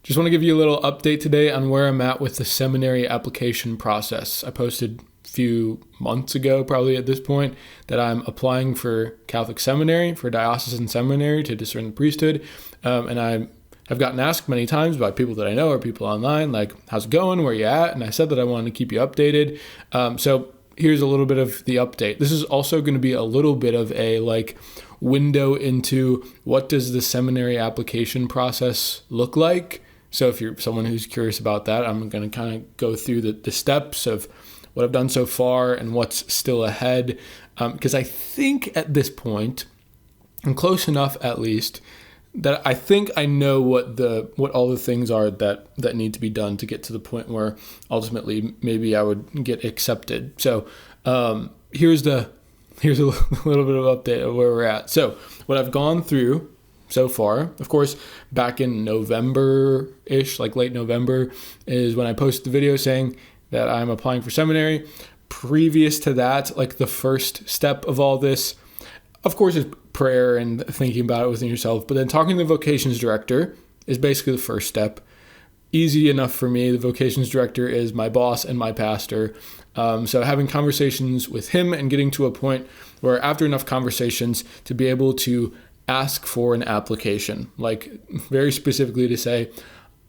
Just want to give you a little update today on where I'm at with the seminary application process. I posted a few months ago, probably at this point, that I'm applying for Catholic seminary, for Diocesan Seminary to discern the priesthood. And I have gotten asked many times by people that I know or people online, like, how's it going? Where you at? And I said that I wanted to keep you updated. So here's a little bit of the update. This is also going to be a little bit of a window into what does the seminary application process look like. So if you're someone who's curious about that, I'm going to kind of go through the steps of what I've done so far and what's still ahead. Because I think at this point, I'm close enough at least, that I think I know what all the things are that need to be done to get to the point where ultimately maybe I would get accepted. So here's a little bit of update of where we're at. So what I've gone through so far, of course, back in November-ish, like late November, is when I posted the video saying that I'm applying for seminary. Previous to that, like the first step of all this, of course, is prayer and thinking about it within yourself. But then talking to the vocations director is basically the first step. Easy enough for me. The vocations director is my boss and my pastor. So having conversations with him and getting to a point where after enough conversations to be able to ask for an application, like very specifically to say,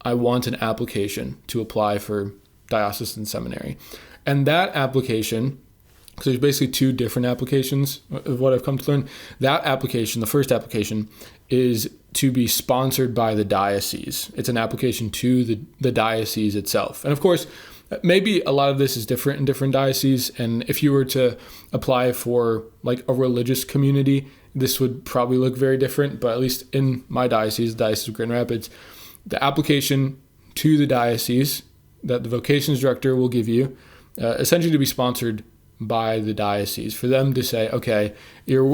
I want an application to apply for diocesan seminary. And that application, so there's basically two different applications of what I've come to learn. That application, the first application, is to be sponsored by the diocese. It's an application to the diocese itself. And of course, maybe a lot of this is different in different dioceses. And if you were to apply for like a religious community, this would probably look very different. But at least in my diocese, the Diocese of Grand Rapids, the application to the diocese that the vocations director will give you, essentially to be sponsored by the diocese, for them to say, okay, you're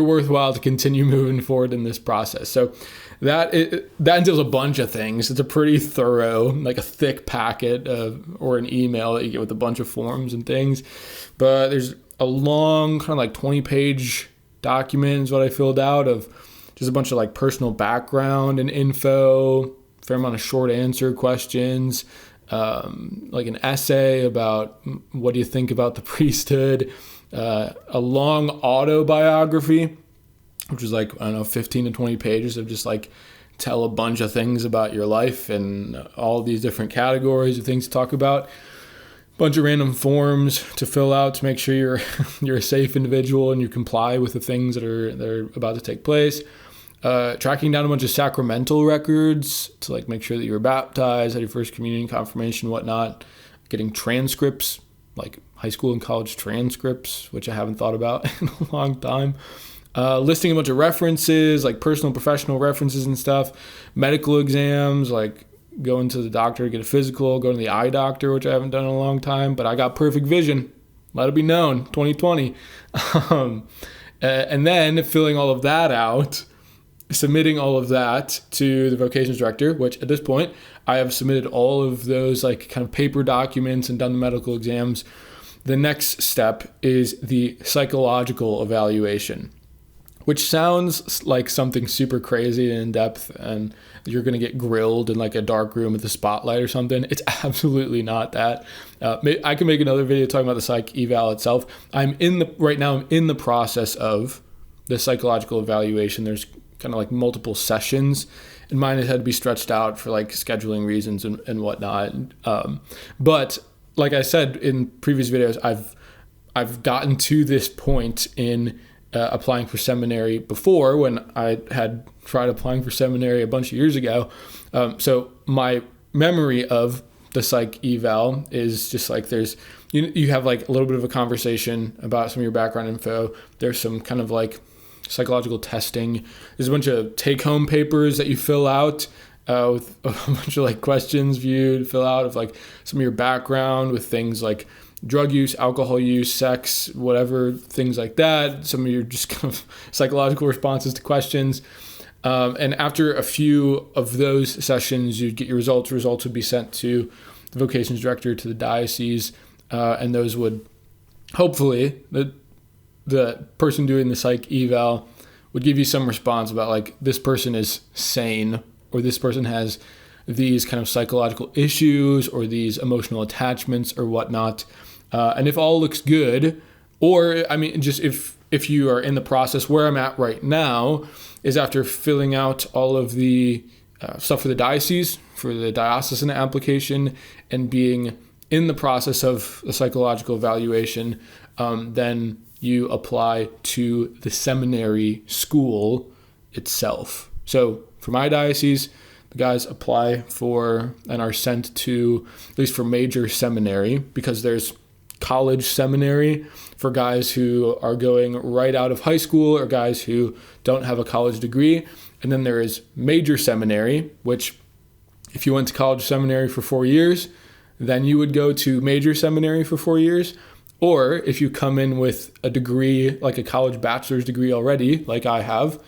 worthwhile to continue moving forward in this process. So that entails a bunch of things. It's a pretty thorough, like a thick packet or an email that you get with a bunch of forms and things. But there's a long kind of like 20-page document is what I filled out of just a bunch of like personal background and info, fair amount of short answer questions, like an essay about what do you think about the priesthood, a long autobiography, which is like, I don't know, 15 to 20 pages of just like tell a bunch of things about your life and all these different categories of things to talk about. Bunch of random forms to fill out to make sure you're a safe individual and you comply with the things that are about to take place. Tracking down a bunch of sacramental records to like make sure that you were baptized, had your first communion, confirmation, whatnot. Getting transcripts, like high school and college transcripts, which I haven't thought about in a long time. Listing a bunch of references, like personal, professional references and stuff. Medical exams, like going to the doctor to get a physical, going to the eye doctor, which I haven't done in a long time, but I got perfect vision. Let it be known, 2020. And then filling all of that out, submitting all of that to the vocations director, which at this point I have submitted all of those like kind of paper documents and done the medical exams. The next step is the psychological evaluation, which sounds like something super crazy and in depth and you're going to get grilled in like a dark room with a spotlight or something. It's absolutely not that. I can make another video talking about the psych eval itself. Right now I'm in the process of the psychological evaluation. There's kind of like multiple sessions, and mine had to be stretched out for like scheduling reasons and whatnot. But like I said in previous videos, I've gotten to this point in applying for seminary before when I had tried applying for seminary a bunch of years ago. So my memory of the psych eval is just like you have like a little bit of a conversation about some of your background info. There's some kind of like psychological testing. There's a bunch of take-home papers that you fill out with a bunch of like questions for you to fill out of like some of your background with things like drug use, alcohol use, sex, whatever, things like that. Some of your just kind of psychological responses to questions. And after a few of those sessions, you'd get your results. Results would be sent to the vocations director, to the diocese, and those would hopefully, the person doing the psych eval would give you some response about like, this person is sane, or this person has these kind of psychological issues or these emotional attachments or whatnot. And if all looks good, or I mean, just if you are in the process, where I'm at right now is after filling out all of the stuff for the diocese, for the diocesan application, and being in the process of the psychological evaluation, then you apply to the seminary school itself. So for my diocese, the guys apply for and are sent to, at least for major seminary, because there's college seminary for guys who are going right out of high school or guys who don't have a college degree. And then there is major seminary, which if you went to college seminary for 4 years, then you would go to major seminary for 4 years. Or if you come in with a degree, like a college bachelor's degree already, like I have,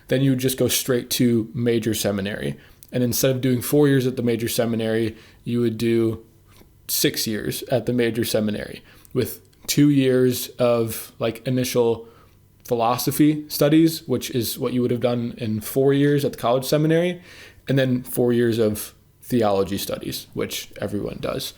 then you would just go straight to major seminary. And instead of doing 4 years at the major seminary, you would do 6 years at the major seminary with 2 years of like initial philosophy studies, which is what you would have done in 4 years at the college seminary, and then 4 years of theology studies, which everyone does.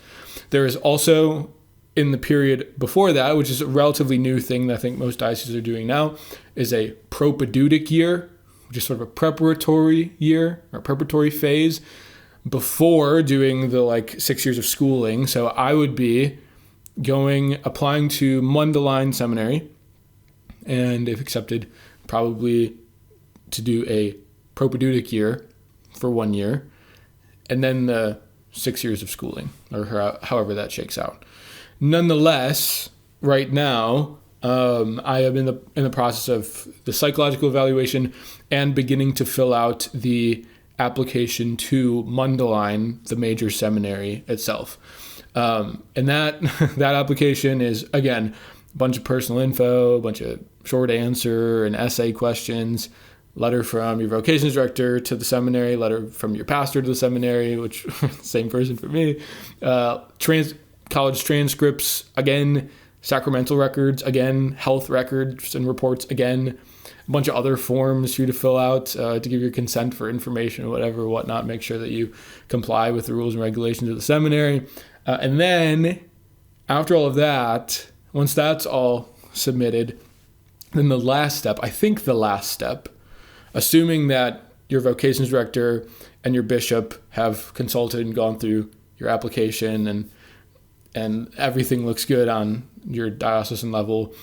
There is also, in the period before that, which is a relatively new thing that I think most dioceses are doing now, is a propedeutic year, which is sort of a preparatory year or preparatory phase before doing the like 6 years of schooling. So I would be applying to Mundelein Seminary, and if accepted, probably to do a propedeutic year for 1 year, and then the 6 years of schooling, or however that shakes out. Nonetheless, right now, I am in the process of the psychological evaluation and beginning to fill out the application to Mundelein, the major seminary itself. And that application is, again, a bunch of personal info, a bunch of short answer and essay questions, letter from your vocations director to the seminary, letter from your pastor to the seminary, which same person for me, college transcripts, again, sacramental records, again, health records and reports, again, a bunch of other forms for you to fill out to give your consent for information or whatever, whatnot, make sure that you comply with the rules and regulations of the seminary. And then after all of that, once that's all submitted, then the last step, assuming that your vocations director and your bishop have consulted and gone through your application and everything looks good on your diocesan level,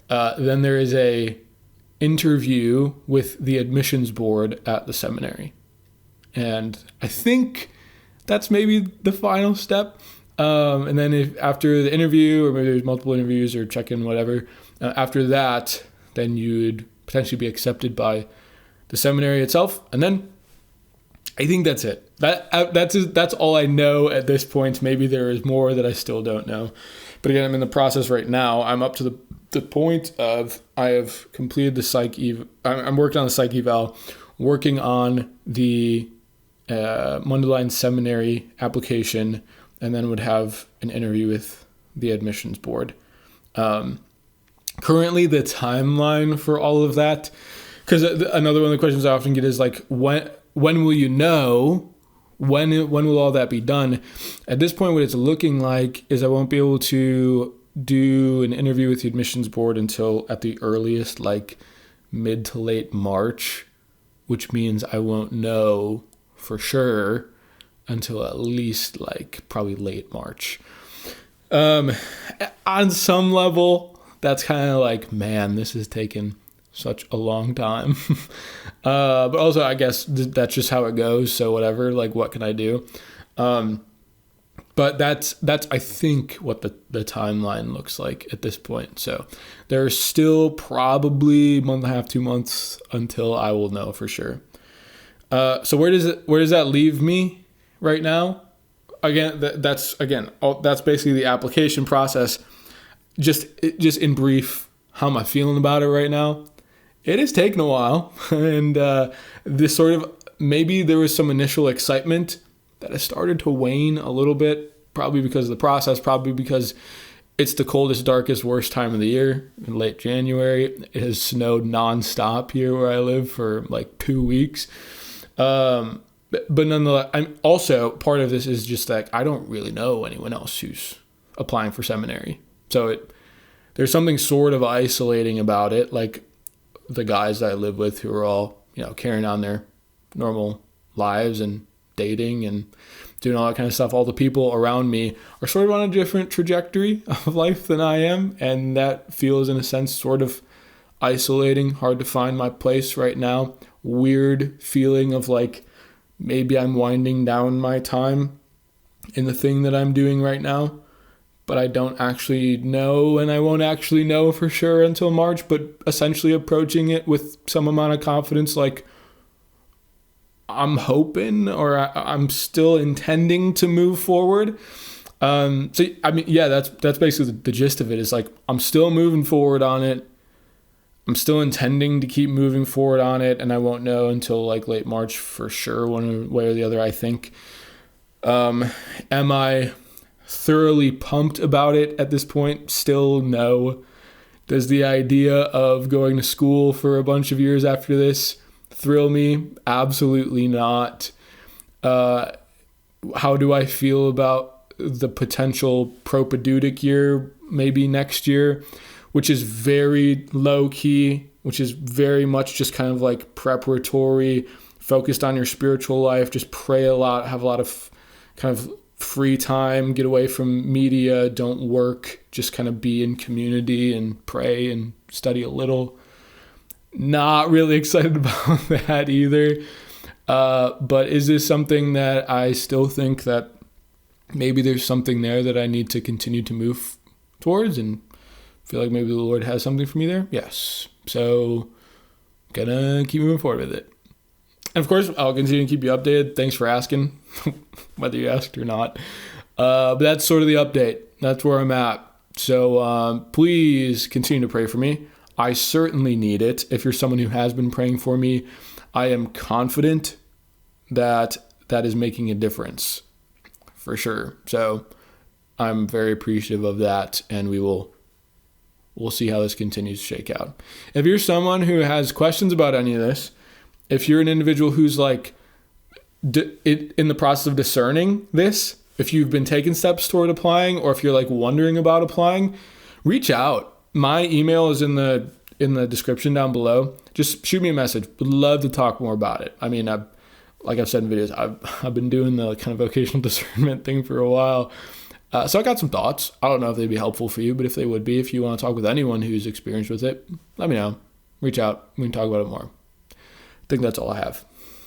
then there is a interview with the admissions board at the seminary. And I think that's maybe the final step. And then if after the interview, or maybe there's multiple interviews or check-in, whatever, after that, then you would potentially be accepted by the seminary itself. And then I think that's it. That's all I know at this point. Maybe there is more that I still don't know. But again, I'm in the process right now. I'm up to the point of I have completed the psych eval. I'm working on the psych eval, working on the Mundelein Seminary application, and then would have an interview with the admissions board. Currently, the timeline for all of that, because another one of the questions I often get is like, when will you know? When will all that be done? At this point, what it's looking like is I won't be able to do an interview with the admissions board until at the earliest, like mid to late March, which means I won't know for sure until at least like probably late March. On some level, that's kind of like, man, this has taken such a long time. But also, I guess that's just how it goes. So whatever, like, what can I do? But that's I think what the timeline looks like at this point. So there's still probably a month and a half, 2 months until I will know for sure. So where does that leave me right now? Again, that's basically the application process. Just in brief, how am I feeling about it right now? It has taken a while, and this sort of, maybe there was some initial excitement that has started to wane a little bit, probably because of the process, probably because it's the coldest, darkest, worst time of the year in late January. It has snowed nonstop here where I live for like 2 weeks. But nonetheless, I'm also part of this is just that I don't really know anyone else who's applying for seminary. So there's something sort of isolating about it. Like the guys that I live with who are all, carrying on their normal lives and dating and doing all that kind of stuff. All the people around me are sort of on a different trajectory of life than I am. And that feels in a sense sort of isolating, hard to find my place right now. Weird feeling of like, maybe I'm winding down my time in the thing that I'm doing right now, but I don't actually know, and I won't actually know for sure until March, but essentially approaching it with some amount of confidence, like I'm hoping, or I'm still intending to move forward. That's basically the gist of it, is like, I'm still moving forward on it. I'm still intending to keep moving forward on it, and I won't know until like late March for sure, one way or the other, I think. Am I thoroughly pumped about it at this point? Still no. Does the idea of going to school for a bunch of years after this thrill me? Absolutely not. How do I feel about the potential propedeutic year, maybe next year, which is very low key, which is very much just kind of like preparatory, focused on your spiritual life, just pray a lot, have a lot of kind of free time, get away from media, don't work, just kind of be in community and pray and study a little. Not really excited about that either. But is this something that I still think that maybe there's something there that I need to continue to move towards and feel like maybe the Lord has something for me there? Yes. So gonna keep moving forward with it. And of course, I'll continue to keep you updated. Thanks for asking, whether you asked or not. But that's sort of the update. That's where I'm at. So please continue to pray for me. I certainly need it. If you're someone who has been praying for me, I am confident that that is making a difference for sure. So I'm very appreciative of that, and we'll see how this continues to shake out. If you're someone who has questions about any of this, if you're an individual who's like in the process of discerning this, if you've been taking steps toward applying, or if you're like wondering about applying, reach out. My email is in the description down below. Just shoot me a message. Would love to talk more about it. I mean, like I've said in videos, I've been doing the kind of vocational discernment thing for a while. So I got some thoughts. I don't know if they'd be helpful for you, but if they would be, if you want to talk with anyone who's experienced with it, let me know. Reach out. We can talk about it more. I think that's all I have.